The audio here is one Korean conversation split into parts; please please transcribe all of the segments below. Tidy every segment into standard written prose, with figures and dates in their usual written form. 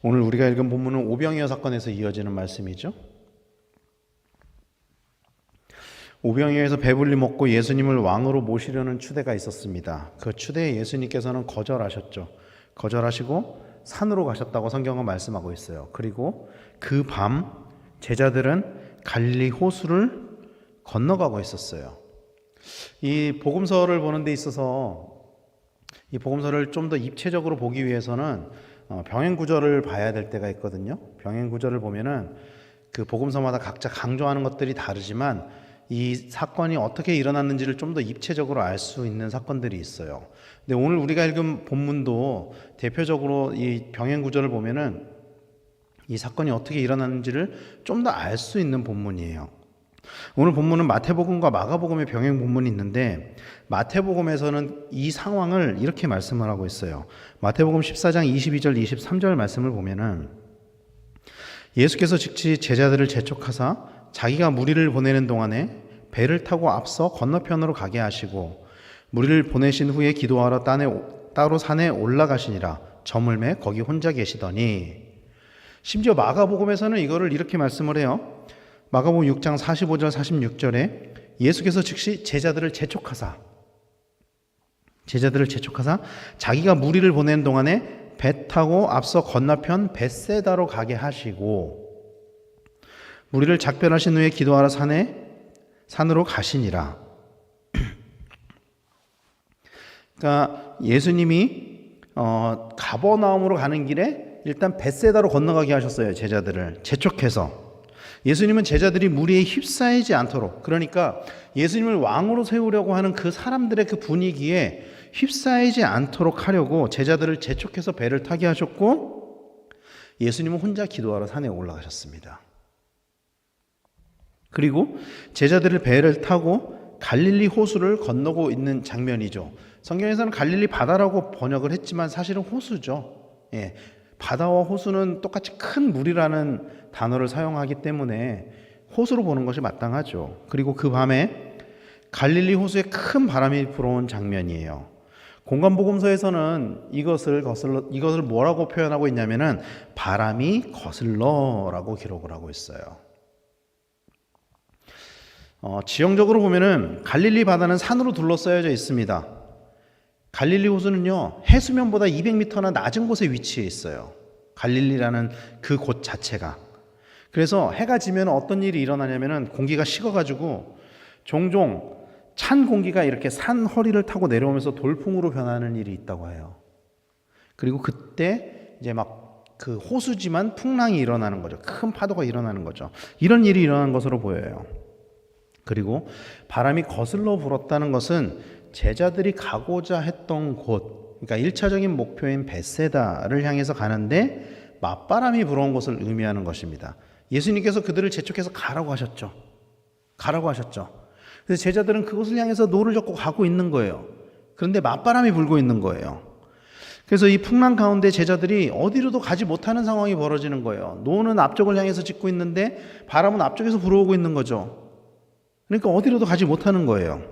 오늘 우리가 읽은 본문은 오병이어 사건에서 이어지는 말씀이죠. 오병이어에서 배불리 먹고 예수님을 왕으로 모시려는 추대가 있었습니다. 그 추대에 예수님께서는 거절하셨죠. 거절하시고 산으로 가셨다고 성경은 말씀하고 있어요. 그리고 그 밤 제자들은 갈릴리 호수를 건너가고 있었어요. 이 복음서를 보는 데 있어서 이 복음서를 좀 더 입체적으로 보기 위해서는 병행 구절을 봐야 될 때가 있거든요. 병행 구절을 보면은 그 복음서마다 각자 강조하는 것들이 다르지만 이 사건이 어떻게 일어났는지를 좀 더 입체적으로 알 수 있는 사건들이 있어요. 근데 오늘 우리가 읽은 본문도 대표적으로 이 병행 구절을 보면은 이 사건이 어떻게 일어났는지를 좀 더 알 수 있는 본문이에요. 오늘 본문은 마태복음과 마가복음의 병행 본문이 있는데 마태복음에서는 이 상황을 이렇게 말씀을 하고 있어요. 마태복음 14장 22절 23절 말씀을 보면은 예수께서 즉시 제자들을 재촉하사 자기가 무리를 보내는 동안에 배를 타고 앞서 건너편으로 가게 하시고 무리를 보내신 후에 기도하러 따로 산에 올라가시니라. 저물매 거기 혼자 계시더니. 심지어 마가복음에서는 이거를 이렇게 말씀을 해요. 마가복음 6장 45절 46절에 예수께서 즉시 제자들을 재촉하사 자기가 무리를 보내는 동안에 배 타고 앞서 건너편 벳세다로 가게 하시고 무리를 작별하신 후에 기도하러 산으로 가시니라. 그러니까 예수님이 가버나움으로 가는 길에 일단 벳세다로 건너가게 하셨어요. 제자들을 재촉해서. 예수님은 제자들이 무리에 휩싸이지 않도록, 그러니까 예수님을 왕으로 세우려고 하는 그 사람들의 그 분위기에 휩싸이지 않도록 하려고 제자들을 재촉해서 배를 타게 하셨고 예수님은 혼자 기도하러 산에 올라가셨습니다. 그리고 제자들을 배를 타고 갈릴리 호수를 건너고 있는 장면이죠. 성경에서는 갈릴리 바다라고 번역을 했지만 사실은 호수죠. 바다와 호수는 똑같이 큰 물이라는 단어를 사용하기 때문에 호수로 보는 것이 마땅하죠. 그리고 그 밤에 갈릴리 호수에 큰 바람이 불어온 장면이에요. 공간복음서에서는 이것을 뭐라고 표현하고 있냐면은 바람이 거슬러라고 기록을 하고 있어요. 지형적으로 보면은 갈릴리 바다는 산으로 둘러싸여져 있습니다. 갈릴리 호수는요, 해수면보다 200m나 낮은 곳에 위치해 있어요. 갈릴리라는 그 곳 자체가. 그래서 해가 지면 어떤 일이 일어나냐면은 공기가 식어가지고 종종 찬 공기가 이렇게 산 허리를 타고 내려오면서 돌풍으로 변하는 일이 있다고 해요. 그리고 그때 이제 막 그 호수지만 풍랑이 일어나는 거죠. 큰 파도가 일어나는 거죠. 이런 일이 일어난 것으로 보여요. 그리고 바람이 거슬러 불었다는 것은 제자들이 가고자 했던 곳, 그러니까 1차적인 목표인 벳세다를 향해서 가는데 맞바람이 불어온 것을 의미하는 것입니다. 예수님께서 그들을 재촉해서 가라고 하셨죠. 그래서 제자들은 그곳을 향해서 노를 젓고 가고 있는 거예요. 그런데 맞바람이 불고 있는 거예요. 그래서 이 풍랑 가운데 제자들이 어디로도 가지 못하는 상황이 벌어지는 거예요. 노는 앞쪽을 향해서 짚고 있는데 바람은 앞쪽에서 불어오고 있는 거죠. 그러니까 어디로도 가지 못하는 거예요.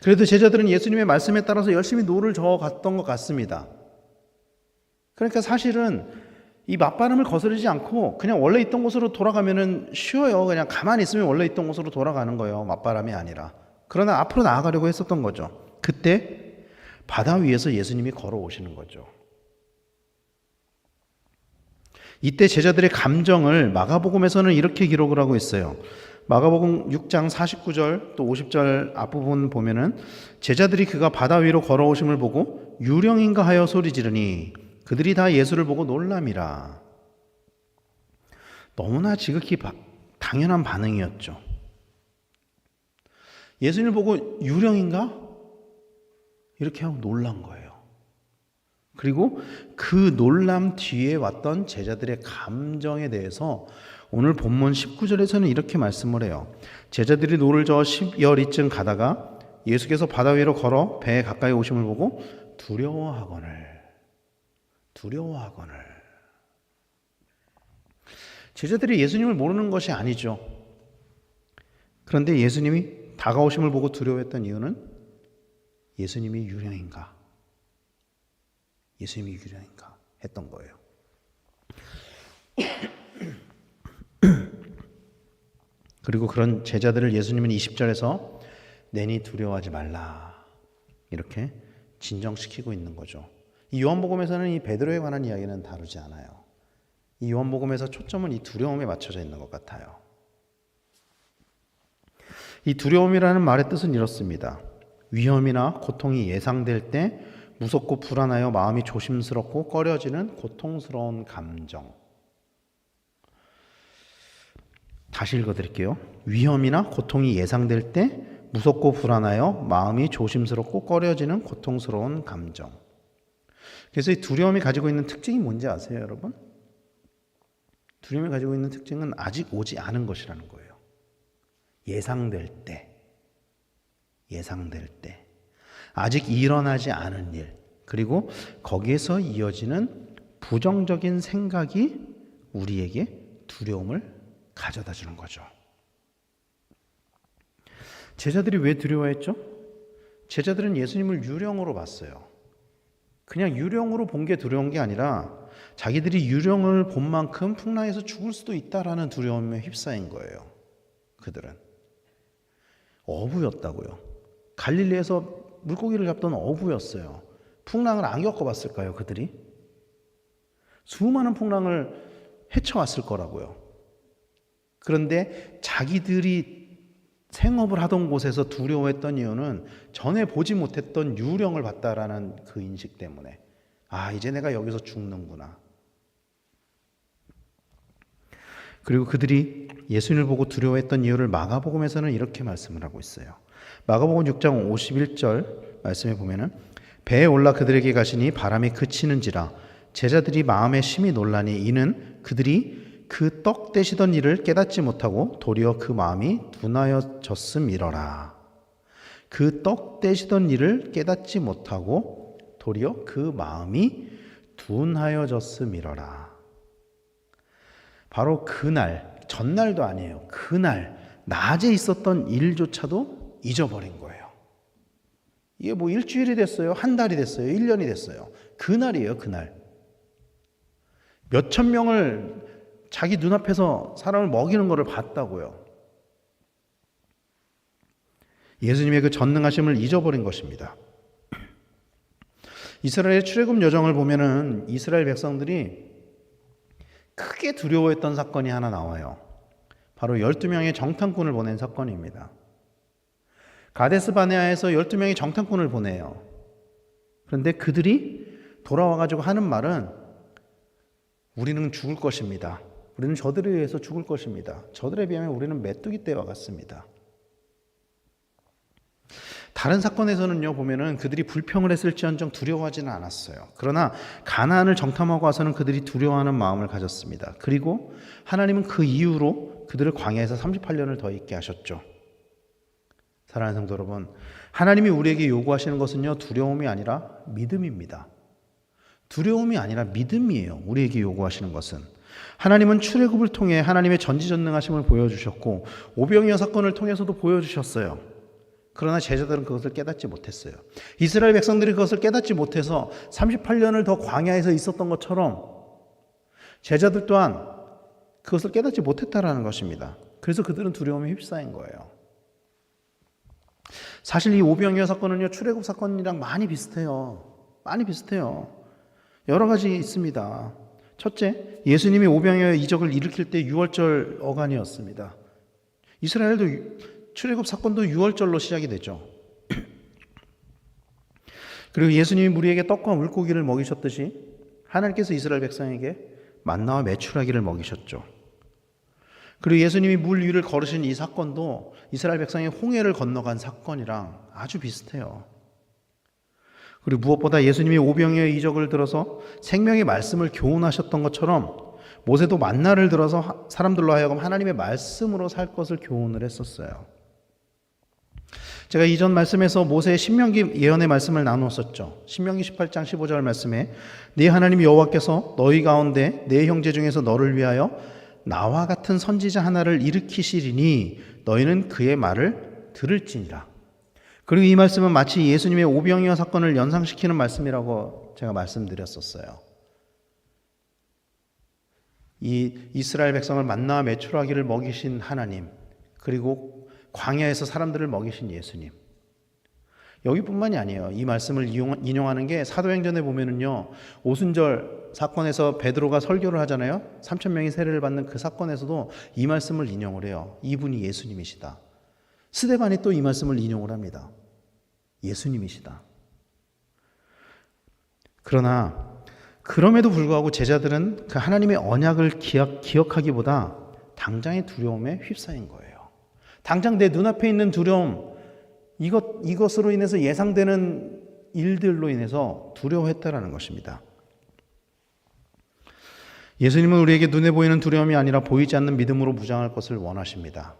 그래도 제자들은 예수님의 말씀에 따라서 열심히 노를 저어갔던 것 같습니다. 그러니까 사실은 이 맞바람을 거스르지 않고 그냥 원래 있던 곳으로 돌아가면은 쉬워요. 그냥 가만히 있으면 원래 있던 곳으로 돌아가는 거예요. 맞바람이 아니라. 그러나 앞으로 나아가려고 했었던 거죠. 그때 바다 위에서 예수님이 걸어오시는 거죠. 이때 제자들의 감정을 마가복음에서는 이렇게 기록을 하고 있어요. 마가복음 6장 49절 또 50절 앞부분 보면은 제자들이 그가 바다 위로 걸어오심을 보고 유령인가 하여 소리 지르니 그들이 다 예수를 보고 놀람이라. 너무나 지극히 당연한 반응이었죠. 예수님을 보고 유령인가? 이렇게 하고 놀란 거예요. 그리고 그 놀람 뒤에 왔던 제자들의 감정에 대해서 오늘 본문 19절에서는 이렇게 말씀을 해요. 제자들이 노를 저어 10여리쯤 가다가 예수께서 바다 위로 걸어 배에 가까이 오심을 보고 두려워하거늘. 제자들이 예수님을 모르는 것이 아니죠. 그런데 예수님이 다가오심을 보고 두려워했던 이유는 예수님이 유령인가? 했던 거예요. 그리고 그런 제자들을 예수님은 20절에서 내니 두려워하지 말라 이렇게 진정시키고 있는 거죠. 이 요한복음에서는 이 베드로에 관한 이야기는 다루지 않아요. 이 요한복음에서 초점은 이 두려움에 맞춰져 있는 것 같아요. 이 두려움이라는 말의 뜻은 이렇습니다. 위험이나 고통이 예상될 때 무섭고 불안하여 마음이 조심스럽고 꺼려지는 고통스러운 감정. 다시 읽어드릴게요. 위험이나 고통이 예상될 때 무섭고 불안하여 마음이 조심스럽고 꺼려지는 고통스러운 감정. 그래서 이 두려움이 가지고 있는 특징이 뭔지 아세요, 여러분? 두려움이 가지고 있는 특징은 아직 오지 않은 것이라는 거예요. 예상될 때. 아직 일어나지 않은 일. 그리고 거기에서 이어지는 부정적인 생각이 우리에게 두려움을 가져다 주는 거죠. 제자들이 왜 두려워했죠? 제자들은 예수님을 유령으로 봤어요. 그냥 유령으로 본 게 두려운 게 아니라 자기들이 유령을 본 만큼 풍랑에서 죽을 수도 있다라는 두려움에 휩싸인 거예요. 그들은 어부였다고요. 갈릴리에서 물고기를 잡던 어부였어요. 풍랑을 안 겪어봤을까요? 그들이 수많은 풍랑을 헤쳐왔을 거라고요. 그런데 자기들이 생업을 하던 곳에서 두려워했던 이유는 전에 보지 못했던 유령을 봤다라는 그 인식 때문에 이제 내가 여기서 죽는구나. 그리고 그들이 예수님을 보고 두려워했던 이유를 마가복음에서는 이렇게 말씀을 하고 있어요. 마가복음 6장 51절 말씀에 보면은 배에 올라 그들에게 가시니 바람이 그치는지라 제자들이 마음에 심히 놀라니 이는 그들이 그 떡 떼시던 일을 깨닫지 못하고 도리어 그 마음이 둔하여졌음이러라. 그 떡 떼시던 일을 깨닫지 못하고 도리어 그 마음이 둔하여졌음이러라. 바로 그날, 전날도 아니에요. 그날 낮에 있었던 일조차도 잊어버린 거예요. 이게 뭐 일주일이 됐어요? 한 달이 됐어요? 1년이 됐어요? 그날이에요. 그날. 몇천 명을 자기 눈앞에서 사람을 먹이는 것을 봤다고요. 예수님의 그 전능하심을 잊어버린 것입니다. 이스라엘의 출애굽 여정을 보면은 이스라엘 백성들이 크게 두려워했던 사건이 하나 나와요. 바로 12명의 정탐꾼을 보낸 사건입니다. 가데스 바네아에서 12명의 정탐꾼을 보내요. 그런데 그들이 돌아와가지고 하는 말은 우리는 죽을 것입니다. 우리는 저들에 의해서 죽을 것입니다. 저들에 비하면 우리는 메뚜기 떼와 같습니다. 다른 사건에서는요 보면은 그들이 불평을 했을지언정 두려워하지는 않았어요. 그러나 가나안을 정탐하고 와서는 그들이 두려워하는 마음을 가졌습니다. 그리고 하나님은 그 이후로 그들을 광야에서 38년을 더 있게 하셨죠. 사랑하는 성도 여러분, 하나님이 우리에게 요구하시는 것은요 두려움이 아니라 믿음입니다. 두려움이 아니라 믿음이에요. 우리에게 요구하시는 것은. 하나님은 출애굽을 통해 하나님의 전지전능하심을 보여주셨고 오병이어 사건을 통해서도 보여주셨어요. 그러나 제자들은 그것을 깨닫지 못했어요. 이스라엘 백성들이 그것을 깨닫지 못해서 38년을 더 광야에서 있었던 것처럼 제자들 또한 그것을 깨닫지 못했다라는 것입니다. 그래서 그들은 두려움에 휩싸인 거예요. 사실 이 오병이어 사건은요 출애굽 사건이랑 많이 비슷해요. 여러 가지 있습니다. 첫째, 예수님이 오병이어 이적을 일으킬 때 유월절 어간이었습니다. 이스라엘도 출애굽 사건도 유월절로 시작이 되죠. 그리고 예수님이 무리에게 떡과 물고기를 먹이셨듯이 하나님께서 이스라엘 백성에게 만나와 메추라기를 먹이셨죠. 그리고 예수님이 물 위를 걸으신 이 사건도 이스라엘 백성이 홍해를 건너간 사건이랑 아주 비슷해요. 그리고 무엇보다 예수님이 오병이어 이적을 들어서 생명의 말씀을 교훈하셨던 것처럼 모세도 만나를 들어서 사람들로 하여금 하나님의 말씀으로 살 것을 교훈을 했었어요. 제가 이전 말씀에서 모세의 신명기 예언의 말씀을 나누었었죠. 신명기 18장 15절 말씀에 네 하나님 여호와께서 너희 가운데 네 형제 중에서 너를 위하여 나와 같은 선지자 하나를 일으키시리니 너희는 그의 말을 들을지니라. 그리고 이 말씀은 마치 예수님의 오병이어 사건을 연상시키는 말씀이라고 제가 말씀드렸었어요. 이 이스라엘 백성을 만나와 메추라기를 먹이신 하나님, 그리고 광야에서 사람들을 먹이신 예수님. 여기뿐만이 아니에요. 이 말씀을 인용하는 게 사도행전에 보면은요, 오순절 사건에서 베드로가 설교를 하잖아요. 3,000명이 세례를 받는 그 사건에서도 이 말씀을 인용을 해요. 이분이 예수님이시다. 스데반이 또 이 말씀을 인용을 합니다. 예수님이시다. 그러나 그럼에도 불구하고 제자들은 그 하나님의 언약을 기억하기보다 당장의 두려움에 휩싸인 거예요. 당장 내 눈앞에 있는 두려움, 이것으로 인해서 예상되는 일들로 인해서 두려워했다라는 것입니다. 예수님은 우리에게 눈에 보이는 두려움이 아니라 보이지 않는 믿음으로 무장할 것을 원하십니다.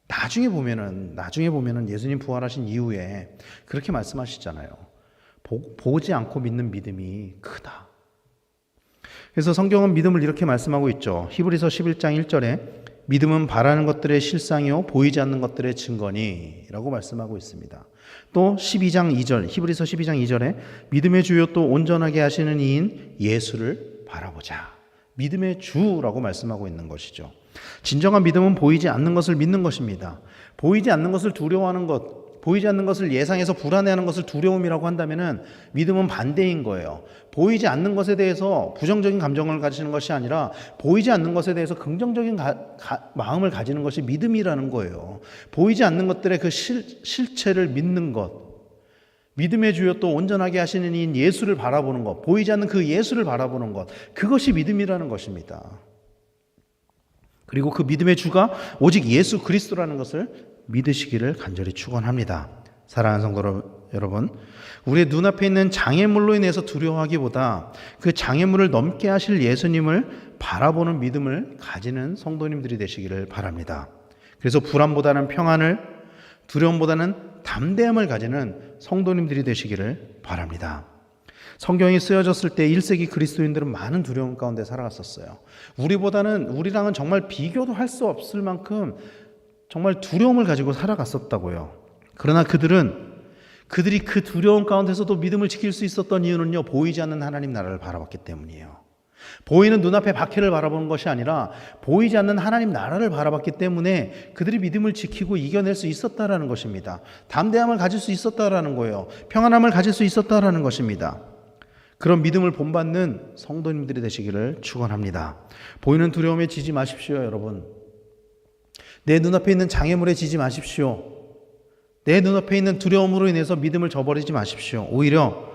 나중에 보면은 예수님 부활하신 이후에 그렇게 말씀하시잖아요. 보지 않고 믿는 믿음이 크다. 그래서 성경은 믿음을 이렇게 말씀하고 있죠. 히브리서 11장 1절에 믿음은 바라는 것들의 실상이요 보이지 않는 것들의 증거니 라고 말씀하고 있습니다. 또 12장 2절, 히브리서 12장 2절에 믿음의 주요 또 온전하게 하시는 이인 예수를 바라보자. 믿음의 주라고 말씀하고 있는 것이죠. 진정한 믿음은 보이지 않는 것을 믿는 것입니다. 보이지 않는 것을 두려워하는 것, 보이지 않는 것을 예상해서 불안해하는 것을 두려움이라고 한다면은 믿음은 반대인 거예요. 보이지 않는 것에 대해서 부정적인 감정을 가지는 것이 아니라 보이지 않는 것에 대해서 긍정적인 마음을 가지는 것이 믿음이라는 거예요. 보이지 않는 것들의 그 실체를 믿는 것, 믿음의 주요 또 온전하게 하시는 이인 예수를 바라보는 것, 보이지 않는 그 예수를 바라보는 것, 그것이 믿음이라는 것입니다. 그리고 그 믿음의 주가 오직 예수 그리스도라는 것을 믿으시기를 간절히 축원합니다. 사랑하는 성도 여러분, 우리의 눈앞에 있는 장애물로 인해서 두려워하기보다 그 장애물을 넘게 하실 예수님을 바라보는 믿음을 가지는 성도님들이 되시기를 바랍니다. 그래서 불안보다는 평안을, 두려움보다는 담대함을 가지는 성도님들이 되시기를 바랍니다. 성경이 쓰여졌을 때 1세기 그리스도인들은 많은 두려움 가운데 살아갔었어요. 우리랑은 정말 비교도 할 수 없을 만큼 정말 두려움을 가지고 살아갔었다고요. 그러나 그들이 그 두려움 가운데서도 믿음을 지킬 수 있었던 이유는요, 보이지 않는 하나님 나라를 바라봤기 때문이에요. 보이는 눈앞의 박해를 바라보는 것이 아니라 보이지 않는 하나님 나라를 바라봤기 때문에 그들이 믿음을 지키고 이겨낼 수 있었다라는 것입니다. 담대함을 가질 수 있었다라는 거예요. 평안함을 가질 수 있었다라는 것입니다. 그런 믿음을 본받는 성도님들이 되시기를 축원합니다. 보이는 두려움에 지지 마십시오, 여러분. 내 눈앞에 있는 장애물에 지지 마십시오. 내 눈앞에 있는 두려움으로 인해서 믿음을 저버리지 마십시오. 오히려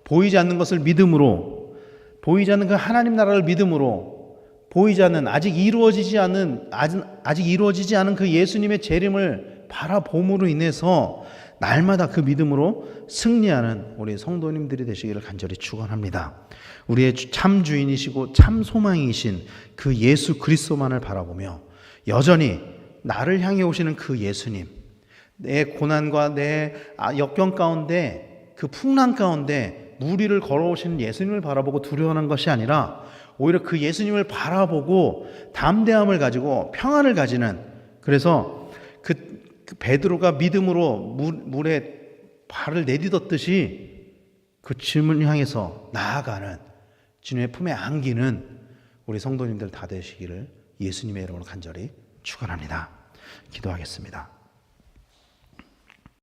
보이지 않는 것을 믿음으로, 보이지 않는 그 하나님 나라를 믿음으로, 보이지 않는 아직 이루어지지 않은 그 예수님의 재림을 바라봄으로 인해서 날마다 그 믿음으로 승리하는 우리 성도님들이 되시기를 간절히 축원합니다. 우리의 참 주인이시고 참 소망이신 그 예수 그리스도만을 바라보며 여전히 나를 향해 오시는 그 예수님, 내 고난과 내 역경 가운데, 그 풍랑 가운데 무리를 걸어오시는 예수님을 바라보고 두려워하는 것이 아니라 오히려 그 예수님을 바라보고 담대함을 가지고 평안을 가지는, 그래서 그 베드로가 믿음으로 물에 발을 내딛었듯이 그 주님을 향해서 나아가는, 주님의 품에 안기는 우리 성도님들 다 되시기를 예수님의 이름으로 간절히 축원합니다. 기도하겠습니다.